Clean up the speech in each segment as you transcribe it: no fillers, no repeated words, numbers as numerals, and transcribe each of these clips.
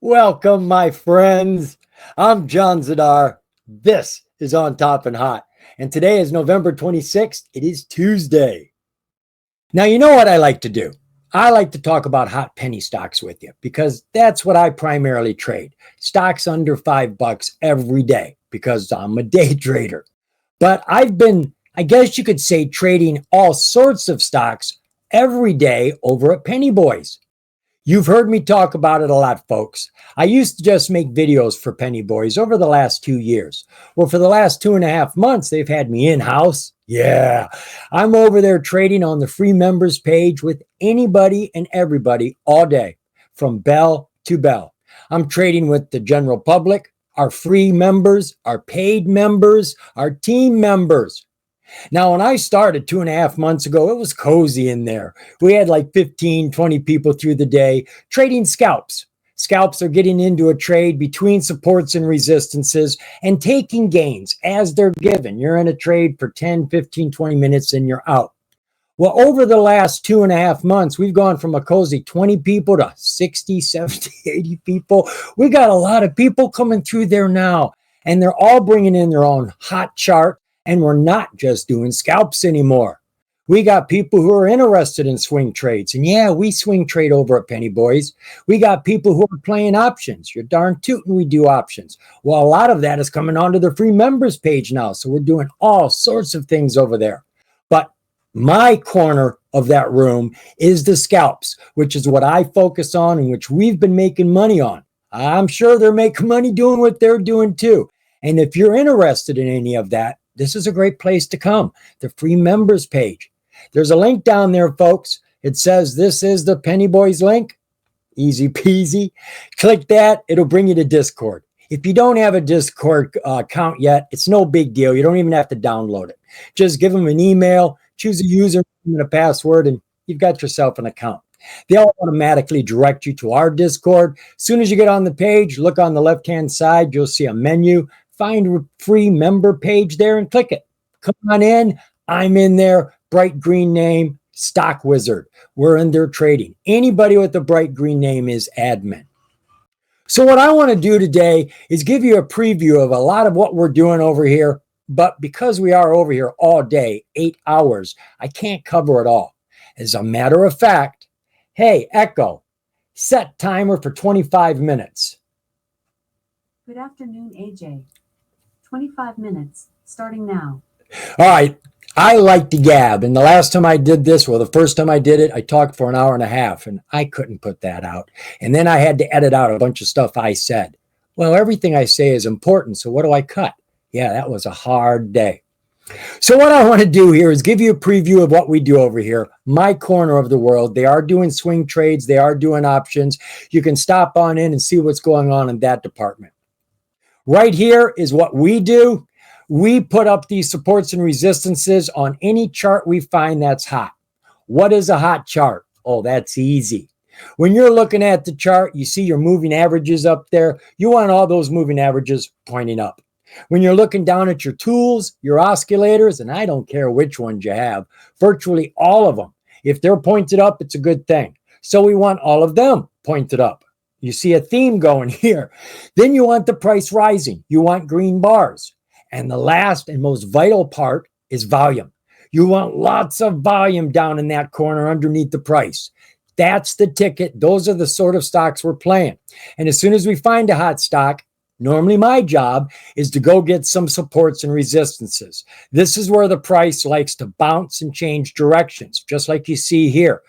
Welcome, my friends. I'm John Zidar. This is On Top and Hot. And today is November 26th. It is Tuesday. Now, you know what I like to do? I like to talk about hot penny stocks with you because that's what I primarily trade. Stocks under $5 every day because I'm a day trader. But I've been, I guess you could say, trading all sorts of stocks every day over at Pennybois. You've heard me talk about it a lot, folks. I used to just make videos for Pennybois over the last 2 years. Well, for the last 2.5 months, they've had me in-house. Yeah, I'm over there trading on the free members page with anybody and everybody all day, from bell to bell. I'm trading with the general public, our free members, our paid members, our team members. Now, when I started 2.5 months ago, it was cozy in there. We had like 15, 20 people through the day trading scalps. Scalps are getting into a trade between supports and resistances and taking gains as they're given. You're in a trade for 10, 15, 20 minutes and you're out. Well, over the last 2.5 months, we've gone from a cozy 20 people to 60, 70, 80 people. We got a lot of people coming through there now, and they're all bringing in their own hot chart. And we're not just doing scalps anymore. We got people who are interested in swing trades. And yeah, we swing trade over at Pennybois. We got people who are playing options. You're darn tootin' we do options. Well, a lot of that is coming onto the free members page now. So we're doing all sorts of things over there. But my corner of that room is the scalps, which is what I focus on and which we've been making money on. I'm sure they're making money doing what they're doing too. And if you're interested in any of that, this is a great place to come, the free members page. There's a link down there, folks. It says this is the Pennybois link. Easy peasy. Click that. It'll bring you to Discord. If you don't have a Discord account yet, it's no big deal. You don't even have to download it. Just give them an email, choose a username and a password, and you've got yourself an account. They'll automatically direct you to our Discord. As soon as you get on the page, look on the left-hand side. You'll see a menu. Find a free member page there and click it. Come on in. I'm in there. Bright green name, Stock Wizard. We're in there trading. Anybody with a bright green name is admin. So what I want to do today is give you a preview of a lot of what we're doing over here. But because we are over here all day, 8 hours, I can't cover it all. As a matter of fact, hey, Echo, set timer for 25 minutes. Good afternoon, AJ. 25 minutes, starting now. All right. I like to gab. And the last time I did this, well, the first time I did it, I talked for 1.5 hours, and I couldn't put that out. And then I had to edit out a bunch of stuff I said. Well, everything I say is important, so what do I cut? Yeah, that was a hard day. So what I want to do here is give you a preview of what we do over here, my corner of the world. They are doing swing trades. They are doing options. You can stop on in and see what's going on in that department. Right here is what we do. We put up these supports and resistances on any chart we find that's hot. What is a hot chart? Oh, that's easy. When you're looking at the chart, you see your moving averages up there. You want all those moving averages pointing up. When you're looking down at your tools, your oscillators, and I don't care which ones you have, virtually all of them, if they're pointed up, it's a good thing. So we want all of them pointed up. You see a theme going here. Then you want the price rising. You want green bars. And the last and most vital part is volume. You want lots of volume down in that corner underneath the price. That's the ticket. Those are the sort of stocks we're playing. And as soon as we find a hot stock, normally my job is to go get some supports and resistances. This is where the price likes to bounce and change directions, just like you see here.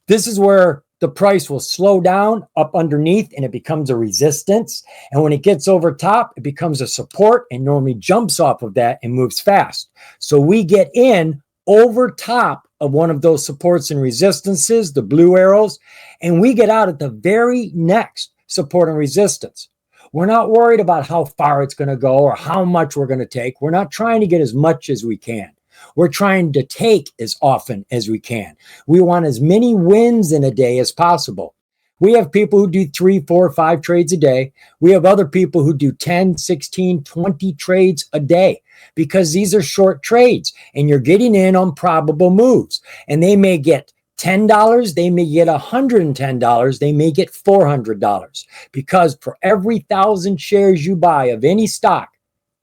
This is where the price will slow down up underneath and it becomes a resistance. And when it gets over top, it becomes a support and normally jumps off of that and moves fast. So we get in over top of one of those supports and resistances, the blue arrows, and we get out at the very next support and resistance. We're not worried about how far it's going to go or how much we're going to take. We're not trying to get as much as we can. We're trying to take as often as we can. We want as many wins in a day as possible. We have people who do 3, 4, 5 trades a day. We have other people who do 10, 16, 20 trades a day because these are short trades and you're getting in on probable moves and they may get $10, they may get $110. They may get $400 because for every 1,000 shares you buy of any stock,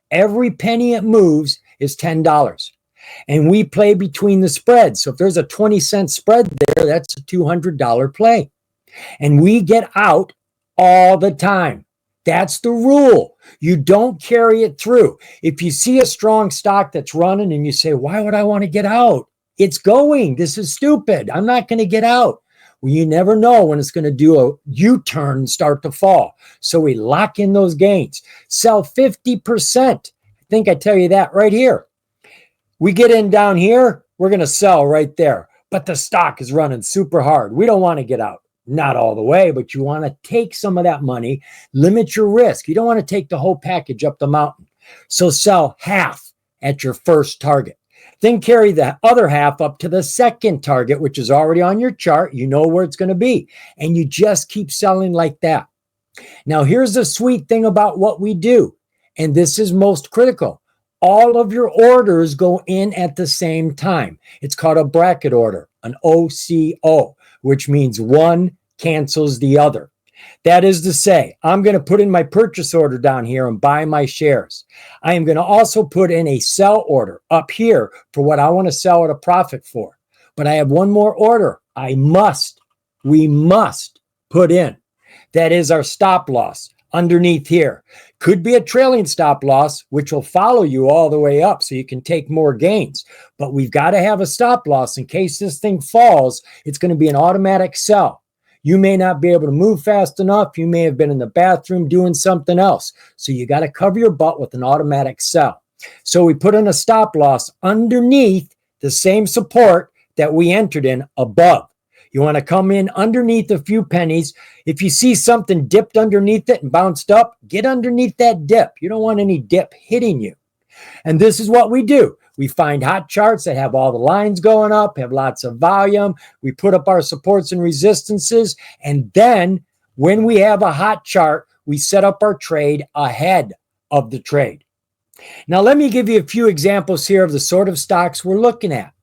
every penny it moves is $10. And we play between the spreads. So if there's a 20-cent spread there, that's a $200 play. And we get out all the time. That's the rule. You don't carry it through. If you see a strong stock that's running and you say, why would I want to get out? It's going. This is stupid. I'm not going to get out. Well, you never know when it's going to do a U-turn and start to fall. So we lock in those gains. Sell 50%. I think I tell you that right here. We get in down here, we're going to sell right there. But the stock is running super hard. We don't want to get out. Not all the way, but you want to take some of that money, limit your risk. You don't want to take the whole package up the mountain. So sell half at your first target. Then carry the other half up to the second target, which is already on your chart. You know where it's going to be. And you just keep selling like that. Now, here's the sweet thing about what we do. And this is most critical. All of your orders go in at the same time. It's called a bracket order, an OCO, which means one cancels the other. That is to say, I'm going to put in my purchase order down here and buy my shares. I am going to also put in a sell order up here for what I want to sell at a profit for. But I have one more order we must put in. That is our stop loss underneath here. Could be a trailing stop loss, which will follow you all the way up so you can take more gains. But we've got to have a stop loss in case this thing falls. It's going to be an automatic sell. You may not be able to move fast enough. You may have been in the bathroom doing something else. So you got to cover your butt with an automatic sell. So we put in a stop loss underneath the same support that we entered in above. You want to come in underneath a few pennies. If you see something dipped underneath it and bounced up, get underneath that dip. You don't want any dip hitting you. And this is what we do. We find hot charts that have all the lines going up, have lots of volume. We put up our supports and resistances. And then when we have a hot chart, we set up our trade ahead of the trade. Now, let me give you a few examples here of the sort of stocks we're looking at.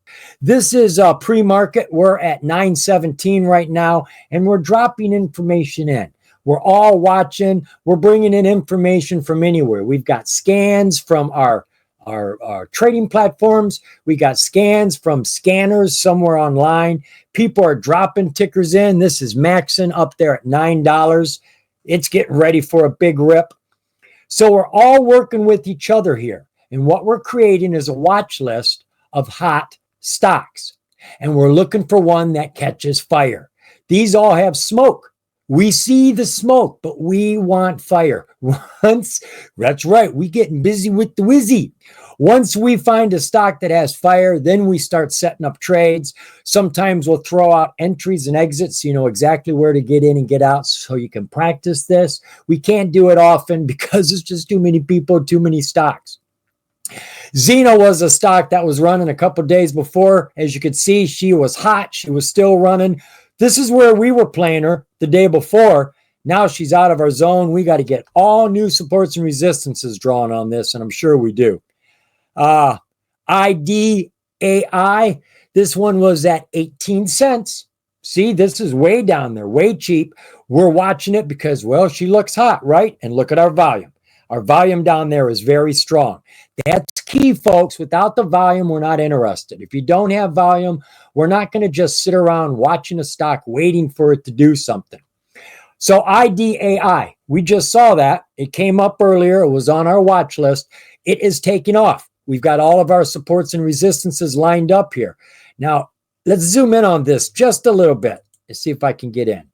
This is a pre-market. We're at 917 right now, and we're dropping information in. We're all watching. We're bringing in information from anywhere. We've got scans from our trading platforms. We got scans from scanners somewhere online. People are dropping tickers in. This is maxing up there at $9. It's getting ready for a big rip. So we're all working with each other here. And what we're creating is a watch list of hot stocks. And we're looking for one that catches fire. These all have smoke. We see the smoke, but we want fire. That's right, we getting busy with the whizzy. Once we find a stock that has fire, then we start setting up trades. Sometimes we'll throw out entries and exits, so you know exactly where to get in and get out so you can practice this. We can't do it often because it's just too many people, too many stocks. Xena was a stock that was running a couple days before. As you could see, she was hot. She was still running. This is where we were playing her the day before. Now she's out of our zone. We got to get all new supports and resistances drawn on this, and I'm sure we do. IDAI, this one was at 18 cents. See, this is way down there, way cheap. We're watching it because, well, she looks hot, right? And look at our volume. Our volume down there is very strong. That's key, folks. Without the volume, we're not interested. If you don't have volume, we're not going to just sit around watching a stock waiting for it to do something. So IDAI, we just saw that. It came up earlier. It was on our watch list. It is taking off. We've got all of our supports and resistances lined up here. Now, let's zoom in on this just a little bit. Let's see if I can get in.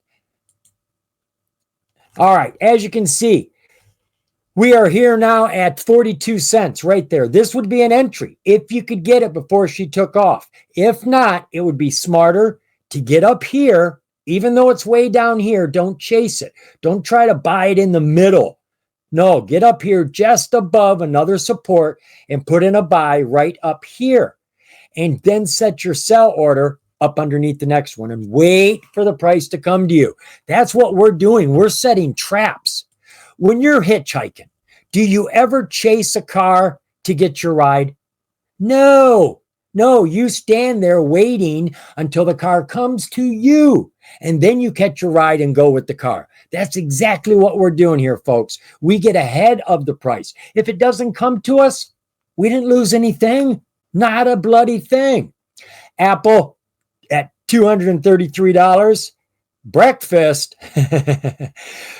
All right, as you can see, we are here now at 42 cents right there. This would be an entry if you could get it before she took off. If not, it would be smarter to get up here, even though it's way down here. Don't chase it. Don't try to buy it in the middle. No, get up here just above another support and put in a buy right up here. And then set your sell order up underneath the next one and wait for the price to come to you. That's what we're doing. We're setting traps. When you're hitchhiking, do you ever chase a car to get your ride? No, No, you stand there waiting until the car comes to you, and then you catch your ride and go with the car. That's exactly what we're doing here, folks. We get ahead of the price. If it doesn't come to us, we didn't lose anything. Not a bloody thing. Apple at $233. Breakfast.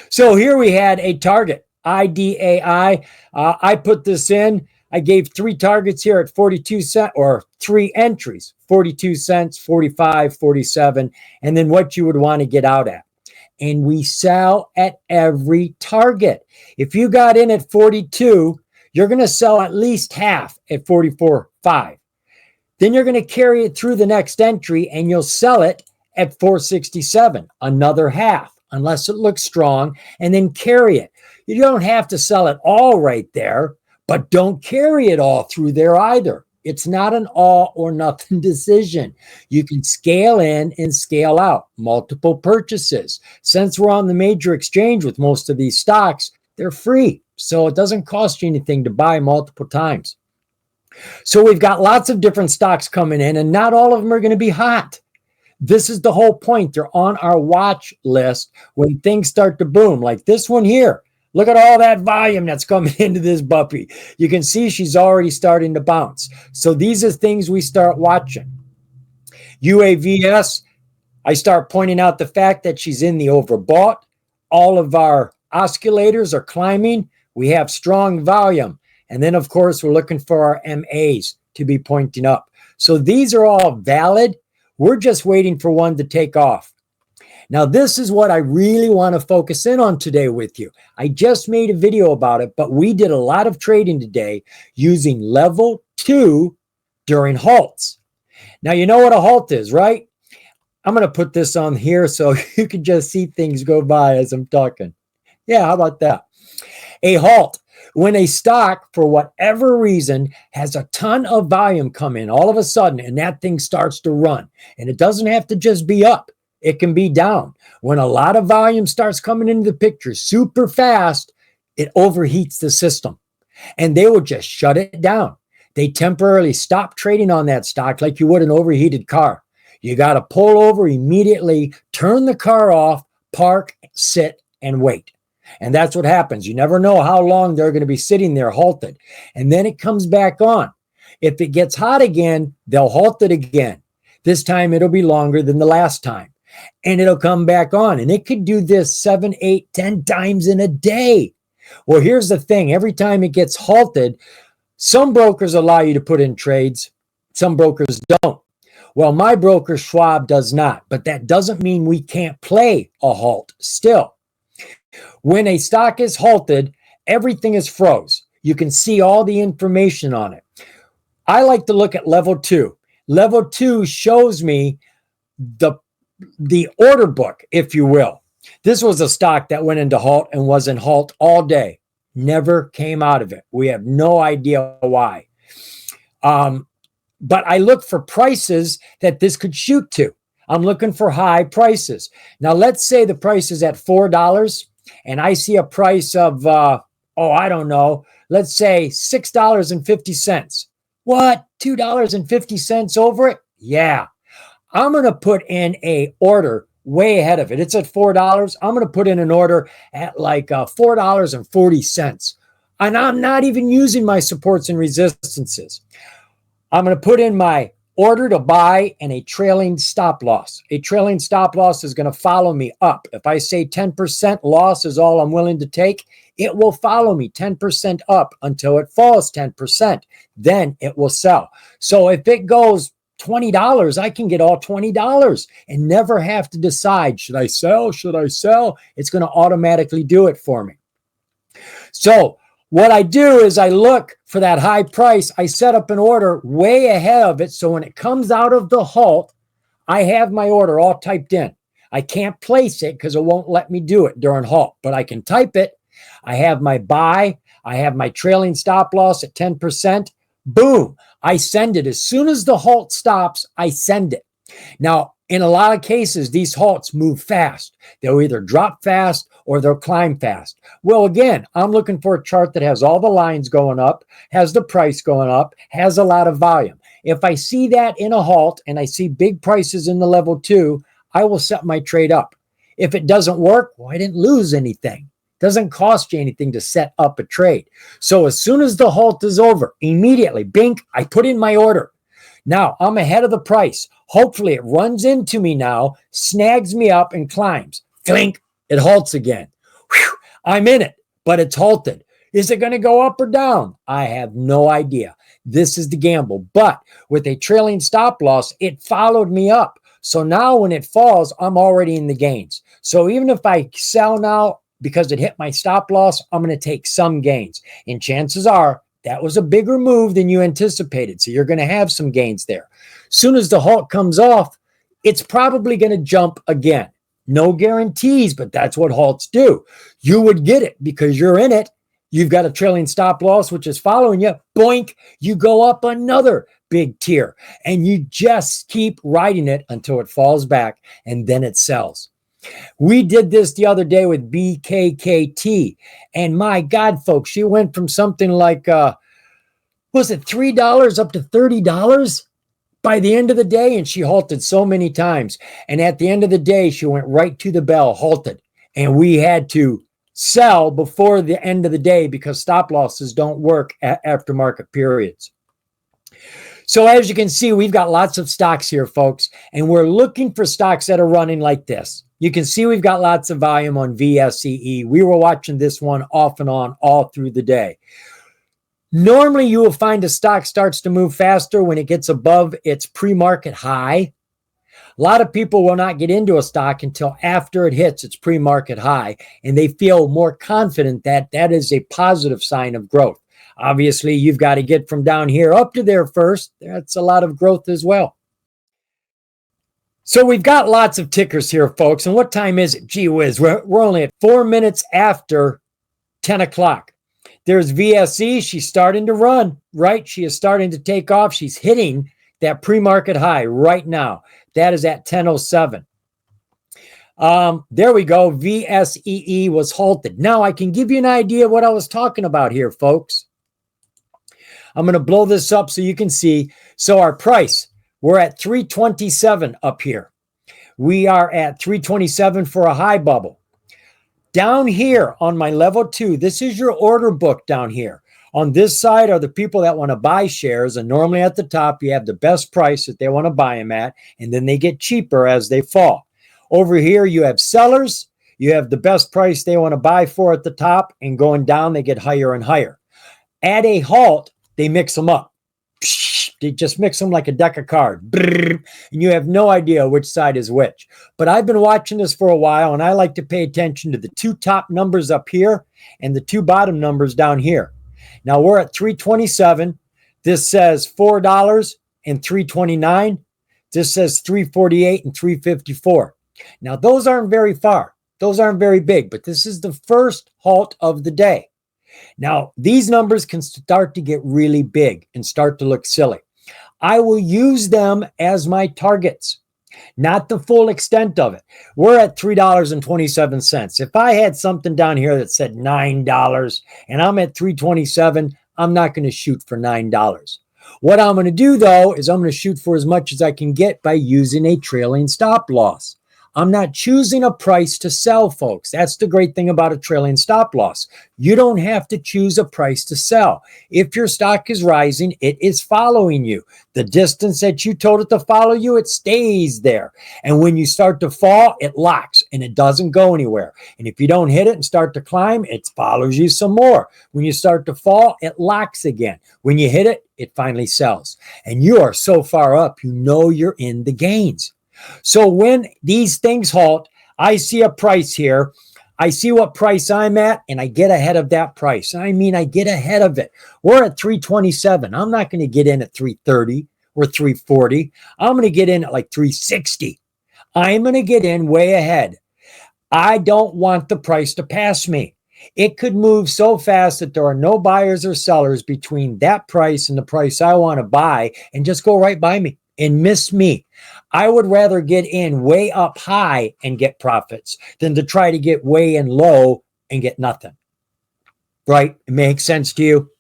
So here we had a target, IDAI. I put this in. I gave 3 targets here at 42 cents, or 3 entries, 42 cents, 45, 47, and then what you would want to get out at. And we sell at every target. If you got in at 42, you're going to sell at least half at 44.5. Then you're going to carry it through the next entry and you'll sell it at 467, another half, unless it looks strong, and then carry it. You don't have to sell it all right there, but don't carry it all through there either. It's not an all or nothing decision. You can scale in and scale out, multiple purchases. Since we're on the major exchange with most of these stocks, they're free. So it doesn't cost you anything to buy multiple times. So we've got lots of different stocks coming in, and not all of them are going to be hot. This is the whole point. They're on our watch list when things start to boom, like this one here. Look at all that volume that's coming into this puppy. You can see she's already starting to bounce. So these are things we start watching. UAVS, I start pointing out the fact that she's in the overbought. All of our oscillators are climbing. We have strong volume. And then, of course, we're looking for our MAs to be pointing up. So these are all valid. We're just waiting for one to take off. Now, this is what I really want to focus in on today with you. I just made a video about it, but we did a lot of trading today using level 2 during halts. Now, you know what a halt is, right? I'm going to put this on here so you can just see things go by as I'm talking. Yeah, how about that? A halt. When a stock, for whatever reason, has a ton of volume come in all of a sudden, and that thing starts to run. And it doesn't have to just be up. It can be down. When a lot of volume starts coming into the picture super fast, it overheats the system. And they will just shut it down. They temporarily stop trading on that stock like you would an overheated car. You got to pull over immediately, turn the car off, park, sit, and wait. And that's what happens. You never know how long they're going to be sitting there halted. And then it comes back on. If it gets hot again, they'll halt it again. This time it'll be longer than the last time. And it'll come back on. And it could do this 7, 8, 10 times in a day. Well, here's the thing. Every time it gets halted, some brokers allow you to put in trades. Some brokers don't. Well, my broker, Schwab, does not. But that doesn't mean we can't play a halt still. When a stock is halted, everything is froze. You can see all the information on it. I like to look at level 2. Level 2 shows me the order book, if you will. This was a stock that went into halt and was in halt all day. Never came out of it. We have no idea why. But I look for prices that this could shoot to. I'm looking for high prices. Now, let's say the price is at $4 and I see a price of, I don't know, let's say $6.50. What? $2.50 over it? Yeah. I'm going to put in a order way ahead of it. It's at $4. I'm going to put in an order at like $4.40. And I'm not even using my supports and resistances. I'm going to put in my order to buy and a trailing stop loss. A trailing stop loss is going to follow me up. If I say 10% loss is all I'm willing to take, it will follow me 10% up until it falls 10%. Then it will sell. So if it goes $20, I can get all $20 and never have to decide, should I sell? Should I sell? It's going to automatically do it for me. So what I do is I look for that high price. I set up an order way ahead of it. So when it comes out of the halt, I have my order all typed in. I can't place it because it won't let me do it during halt, but I can type it. I have my buy. I have my trailing stop loss at 10%. Boom. I send it. As soon as the halt stops, I send it. Now, in a lot of cases, these halts move fast. They'll either drop fast or they'll climb fast. Well, again, I'm looking for a chart that has all the lines going up, has the price going up, has a lot of volume. If I see that in a halt and I see big prices in the level 2, I will set my trade up. If it doesn't work, well, I didn't lose anything. It doesn't cost you anything to set up a trade. So as soon as the halt is over, immediately, bink, I put in my order. Now I'm ahead of the price. Hopefully it runs into me now, snags me up and climbs. Flink, it halts again. Whew, I'm in it, but it's halted. Is it going to go up or down? I have no idea. This is the gamble. But with a trailing stop loss, it followed me up. So now when it falls, I'm already in the gains. So even if I sell now because it hit my stop loss, I'm going to take some gains. And chances are that was a bigger move than you anticipated. So you're going to have some gains there. Soon as the halt comes off, it's probably going to jump again. No guarantees, but that's what halts do. You would get it because you're in it. You've got a trailing stop loss, which is following you. Boink, you go up another big tier and you just keep riding it until it falls back and then it sells. We did this the other day with BKKT. And my God, folks, she went from something like, was it $3 up to $30 by the end of the day? And she halted so many times. And at the end of the day, she went right to the bell, halted. And we had to sell before the end of the day because stop losses don't work after market periods. So as you can see, we've got lots of stocks here, folks, and we're looking for stocks that are running like this. You can see we've got lots of volume on VSEE. We were watching this one off and on all through the day. Normally, you will find a stock starts to move faster when it gets above its pre-market high. A lot of people will not get into a stock until after it hits its pre-market high, and they feel more confident that that is a positive sign of growth. Obviously, you've got to get from down here up to there first. That's a lot of growth as well. So we've got lots of tickers here, folks. And what time is it? Gee whiz, we're only at 4 minutes after 10 o'clock. There's VSE. She's starting to run, right? She is starting to take off. She's hitting that pre-market high right now. That is at 10:07. There we go. VSEE was halted. Now I can give you an idea of what I was talking about here, folks. I'm going to blow this up so you can see. So our price, we're at 327 up here. We are at 327 for a high bubble. Down here on my level 2, this is your order book down here. On this side are the people that want to buy shares, and normally at the top you have the best price that they want to buy them at, and then they get cheaper as they fall. Over here you have sellers. You have the best price they want to buy for at the top, and going down they get higher and higher. At a halt, they mix them up. They just mix them like a deck of cards. And you have no idea which side is which. But I've been watching this for a while, and I like to pay attention to the 2 top numbers up here and the 2 bottom numbers down here. Now we're at 327. This says $4 and 329. This says 348 and 354. Now those aren't very far. Those aren't very big, but this is the first halt of the day. Now, these numbers can start to get really big and start to look silly. I will use them as my targets, not the full extent of it. We're at $3.27. If I had something down here that said $9 and I'm at $3.27, I'm not going to shoot for $9. What I'm going to do, though, is I'm going to shoot for as much as I can get by using a trailing stop loss. I'm not choosing a price to sell, folks. That's the great thing about a trailing stop loss. You don't have to choose a price to sell. If your stock is rising, it is following you. The distance that you told it to follow you, it stays there. And when you start to fall, it locks and it doesn't go anywhere. And if you don't hit it and start to climb, it follows you some more. When you start to fall, it locks again. When you hit it, it finally sells. And you are so far up, you know you're in the gains. So when these things halt, I see a price here. I see what price I'm at, and I get ahead of that price. I mean, I get ahead of it. We're at 327. I'm not going to get in at 330 or 340. I'm going to get in at like 360. I'm going to get in way ahead. I don't want the price to pass me. It could move so fast that there are no buyers or sellers between that price and the price I want to buy and just go right by me and miss me. I would rather get in way up high and get profits than to try to get way in low and get nothing. Right? It makes sense to you?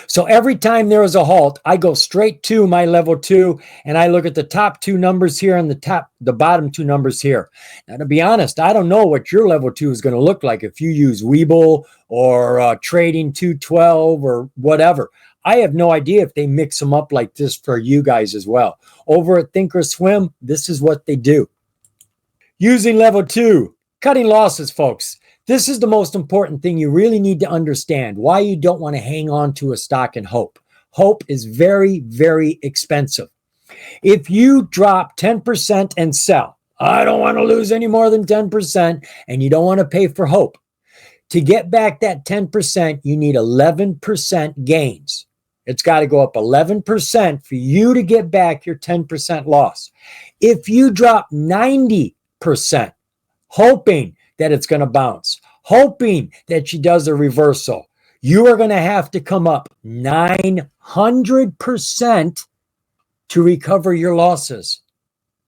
So every time there is a halt, I go straight to my level 2 and I look at the top 2 numbers here and the bottom 2 numbers here. Now, to be honest, I don't know what your level 2 is going to look like if you use Webull or Trading 212 or whatever. I have no idea if they mix them up like this for you guys as well. Over at Thinkorswim, this is what they do. Using level 2, cutting losses, folks. This is the most important thing you really need to understand, why you don't want to hang on to a stock and hope. Hope is very, very expensive. If you drop 10% and sell, I don't want to lose any more than 10%, and you don't want to pay for hope. To get back that 10%, you need 11% gains. It's got to go up 11% for you to get back your 10% loss. If you drop 90%, hoping that it's going to bounce, hoping that she does a reversal, you are going to have to come up 900% to recover your losses.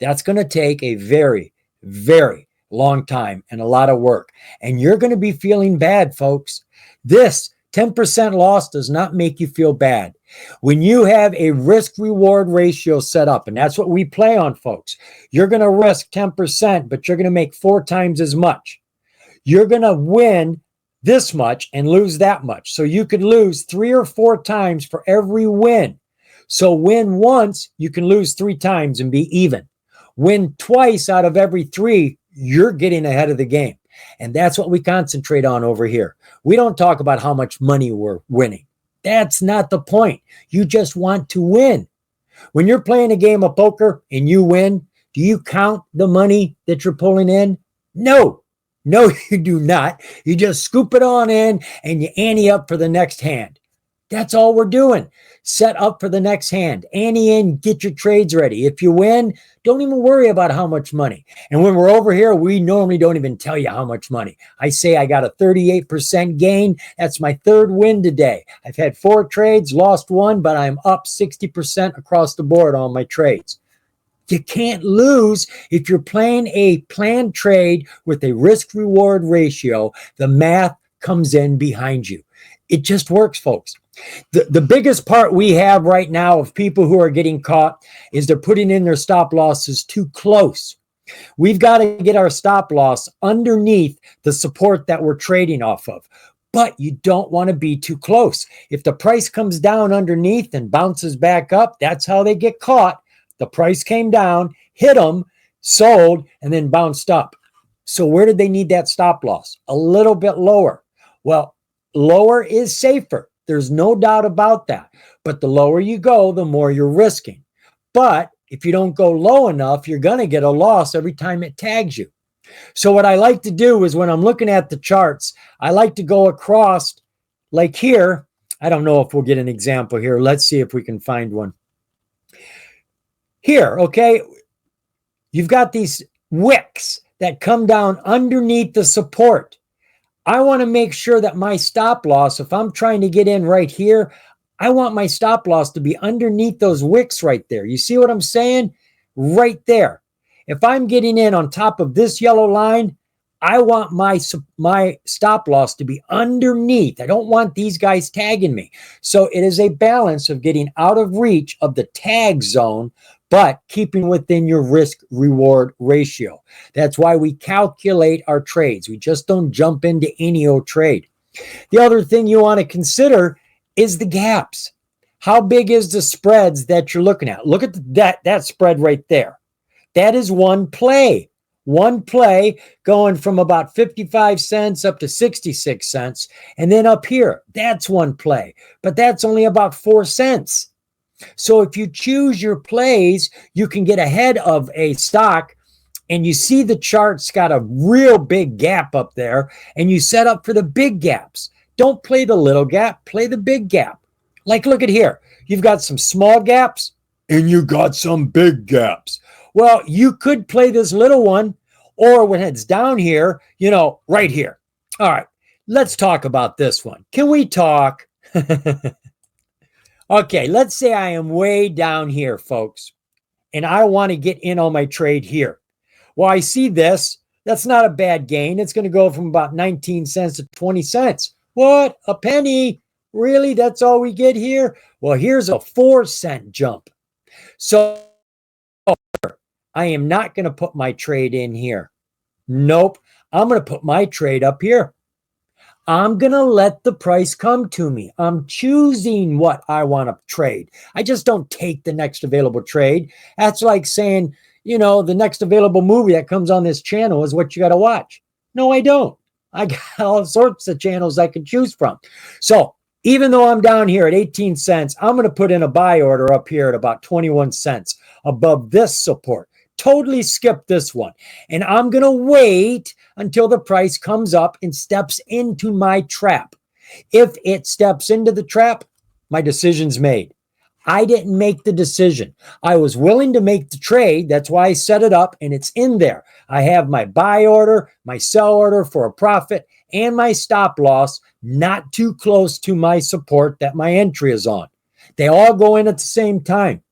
That's going to take a very, very long time and a lot of work. And you're going to be feeling bad, folks. This 10% loss does not make you feel bad. When you have a risk-reward ratio set up, and that's what we play on, folks, you're going to risk 10%, but you're going to make 4 times as much. You're going to win this much and lose that much. So you could lose 3 or 4 times for every win. So win once, you can lose 3 times and be even. Win twice out of every 3, you're getting ahead of the game. And that's what we concentrate on over here. We don't talk about how much money we're winning. That's not the point. You just want to win. When you're playing a game of poker and you win, do you count the money that you're pulling in? No, you do not. You just scoop it on in and you ante up for the next hand. That's all we're doing. Set up for the next hand. Ante in, get your trades ready. If you win, don't even worry about how much money. And when we're over here, we normally don't even tell you how much money. I say I got a 38% gain. That's my 3rd win today. I've had 4 trades, lost 1, but I'm up 60% across the board on my trades. You can't lose if you're playing a planned trade with a risk-reward ratio. The math comes in behind you. It just works, folks. The biggest part we have right now of people who are getting caught is they're putting in their stop losses too close. We've got to get our stop loss underneath the support that we're trading off of. But you don't want to be too close. If the price comes down underneath and bounces back up, that's how they get caught. The price came down, hit them, sold, and then bounced up. So where did they need that stop loss? A little bit lower. Well, lower is safer. There's no doubt about that. But the lower you go, the more you're risking. But if you don't go low enough, you're going to get a loss every time it tags you. So what I like to do is when I'm looking at the charts, I like to go across like here. I don't know if we'll get an example here. Let's see if we can find one. Here, okay, you've got these wicks that come down underneath the support. I want to make sure that my stop loss, if I'm trying to get in right here, I want my stop loss to be underneath those wicks right there. You see what I'm saying? Right there. If I'm getting in on top of this yellow line, I want my stop loss to be underneath. I don't want these guys tagging me. So it is a balance of getting out of reach of the tag zone, but keeping within your risk-reward ratio. That's why we calculate our trades. We just don't jump into any old trade. The other thing you want to consider is the gaps. How big is the spreads that you're looking at? Look at that spread right there. That is one play. One play going from about 55 cents up to 66 cents. And then up here, that's one play. But that's only about 4 cents. So if you choose your plays, you can get ahead of a stock and you see the chart's got a real big gap up there and you set up for the big gaps. Don't play the little gap, play the big gap. Like look at here, you've got some small gaps and you got some big gaps. Well, you could play this little one or when it's down here, right here. All right, let's talk about this one. Can we talk? Okay, let's say I am way down here, folks, and I want to get in on my trade here. Well, I see this. That's not a bad gain. It's going to go from about 19 cents to 20 cents. What? A penny? Really? That's all we get here? Well, here's a 4-cent jump. So I am not going to put my trade in here. Nope. I'm going to put my trade up here. I'm going to let the price come to me. I'm choosing what I want to trade. I just don't take the next available trade. That's like saying, the next available movie that comes on this channel is what you got to watch. No, I don't. I got all sorts of channels I can choose from. So even though I'm down here at 18 cents, I'm going to put in a buy order up here at about 21 cents above this support. Totally skip this one. And I'm going to wait until the price comes up and steps into my trap. If it steps into the trap, my decision's made. I didn't make the decision. I was willing to make the trade. That's why I set it up, and it's in there. I have my buy order, my sell order for a profit, and my stop loss not too close to my support that my entry is on. They all go in at the same time.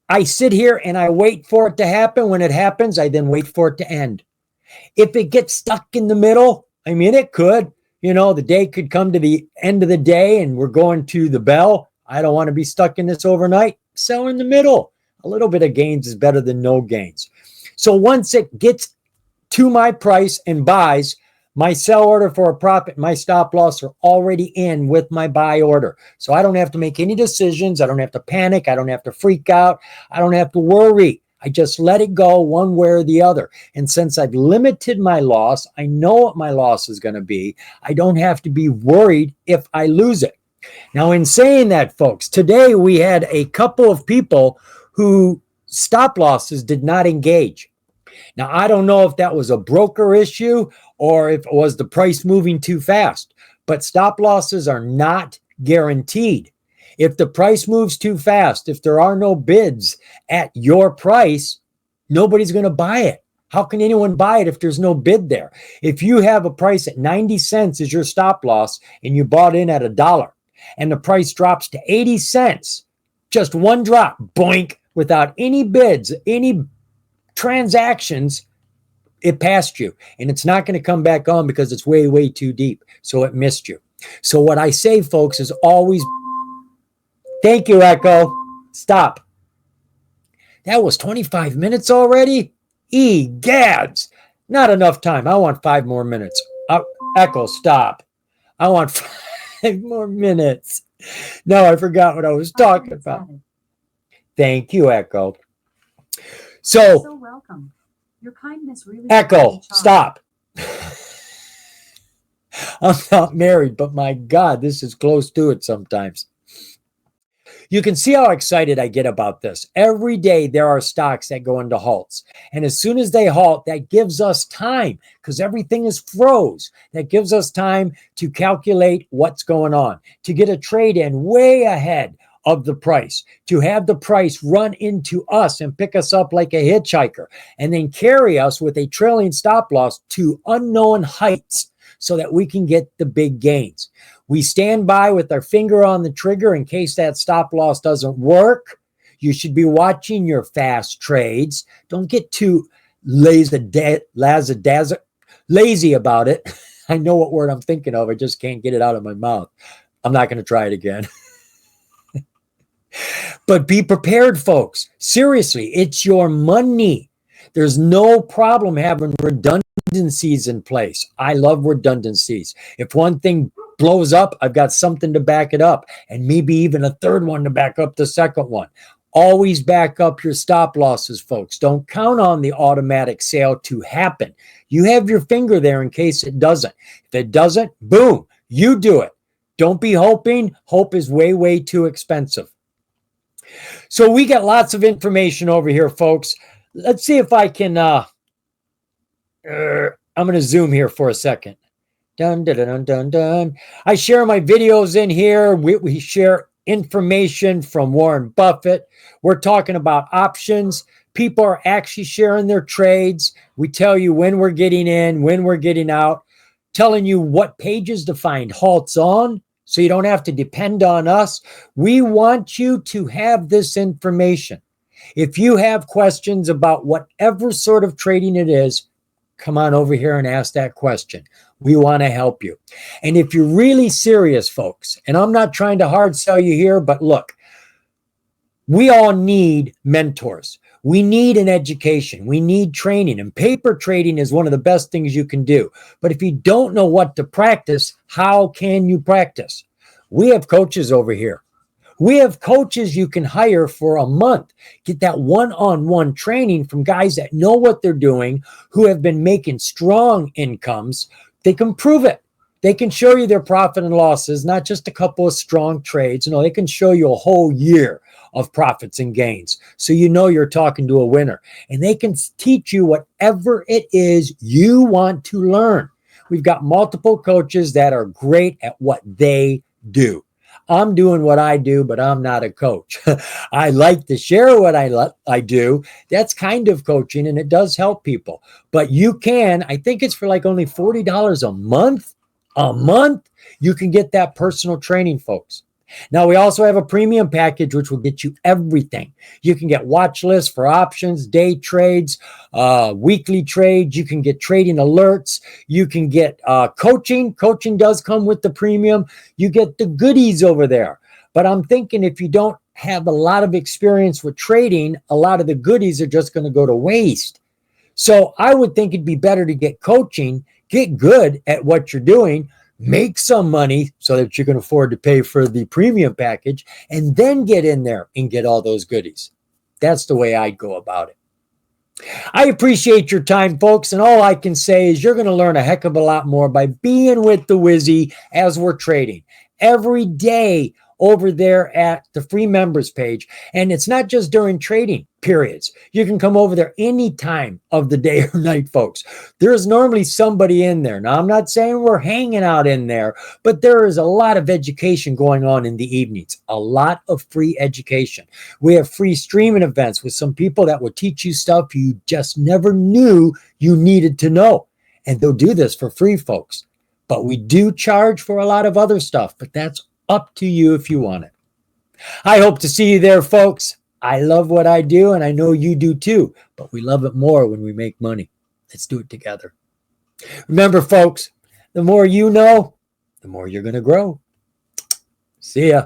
I sit here and I wait for it to happen. When it happens, I then wait for it to end. If it gets stuck in the middle, it could. The day could come to the end of the day and we're going to the bell. I don't want to be stuck in this overnight. Sell in the middle. A little bit of gains is better than no gains. So once it gets to my price and buys, my sell order for a profit, my stop loss are already in with my buy order. So I don't have to make any decisions. I don't have to panic. I don't have to freak out. I don't have to worry. I just let it go one way or the other. And since I've limited my loss, I know what my loss is going to be. I don't have to be worried if I lose it. Now, in saying that, folks, today we had a couple of people who stop losses did not engage. Now, I don't know if that was a broker issue or if it was the price moving too fast, but stop losses are not guaranteed. If the price moves too fast, if there are no bids at your price, nobody's going to buy it. How can anyone buy it if there's no bid there? If you have a price at 90 cents as your stop loss and you bought in at $1 and the price drops to 80 cents, just one drop, boink, without any bids, any transactions, it passed you, and it's not going to come back on because it's way, way too deep. So it missed you. So what I say, folks, is always, thank you, Echo. Stop. That was 25 minutes already? Egads. Not enough time. I want 5 more minutes. Echo, stop. I want 5 more minutes. No, I forgot what I was talking about. Thank you, Echo. So welcome. Your kindness really. Echo, stop. I'm not married, but my God, this is close to it sometimes. You can see how excited I get about this. Every day there are stocks that go into halts. And as soon as they halt, that gives us time because everything is froze. That gives us time to calculate what's going on, to get a trade in way ahead of the price, to have the price run into us and pick us up like a hitchhiker, and then carry us with a trailing stop loss to unknown heights so that we can get the big gains. We stand by with our finger on the trigger in case that stop loss doesn't work. You should be watching your fast trades. Don't get too lazy about it. I know what word I'm thinking of. I just can't get it out of my mouth. I'm not going to try it again. But be prepared, folks. Seriously, it's your money. There's no problem having redundancies in place. I love redundancies. If one thing blows up, I've got something to back it up, and maybe even a third one to back up the second one. Always back up your stop losses, folks. Don't count on the automatic sale to happen. You have your finger there in case it doesn't. If it doesn't, boom, you do it. Don't be hoping. Hope is way, way too expensive. So we got lots of information over here, folks. Let's see if I can, I'm going to zoom here for a second. Dun, dun, dun, dun, dun. I share my videos in here. We share information from Warren Buffett. We're talking about options. People are actually sharing their trades. We tell you when we're getting in, when we're getting out, telling you what pages to find halts on, so you don't have to depend on us. We want you to have this information. If you have questions about whatever sort of trading it is, come on over here and ask that question. We want to help you. And if you're really serious, folks, and I'm not trying to hard sell you here, but look, we all need mentors. We need an education. We need training. And paper trading is one of the best things you can do. But if you don't know what to practice, how can you practice? We have coaches over here. We have coaches you can hire for a month. Get that one-on-one training from guys that know what they're doing, who have been making strong incomes. They can prove it. They can show you their profit and losses, not just a couple of strong trades. No, they can show you a whole year of profits and gains. So you know you're talking to a winner. And they can teach you whatever it is you want to learn. We've got multiple coaches that are great at what they do. I'm doing what I do, but I'm not a coach. I like to share what I do. That's kind of coaching, and it does help people. But you can, I think it's for like only $40 a month. A month, you can get that personal training, folks. Now, we also have a premium package, which will get you everything. You can get watch lists for options, day trades, weekly trades. You can get trading alerts. You can get coaching. Coaching does come with the premium. You get the goodies over there. But I'm thinking if you don't have a lot of experience with trading, a lot of the goodies are just going to go to waste. So I would think it'd be better to get coaching, get good at what you're doing, make some money so that you can afford to pay for the premium package, and then get in there and get all those goodies. That's the way I'd go about it. I appreciate your time, folks, and all I can say is you're going to learn a heck of a lot more by being with the Wizzy as we're trading every day over there at the free members page. And it's not just during trading periods. You can come over there any time of the day or night, folks. There's normally somebody in there. Now, I'm not saying we're hanging out in there, but there is a lot of education going on in the evenings, a lot of free education. We have free streaming events with some people that will teach you stuff you just never knew you needed to know. And they'll do this for free, folks. But we do charge for a lot of other stuff, but that's up to you if you want it. I hope to see you there, folks. I love what I do, and I know you do too, but we love it more when we make money. Let's do it together. Remember, folks, the more you know, the more you're going to grow. See ya.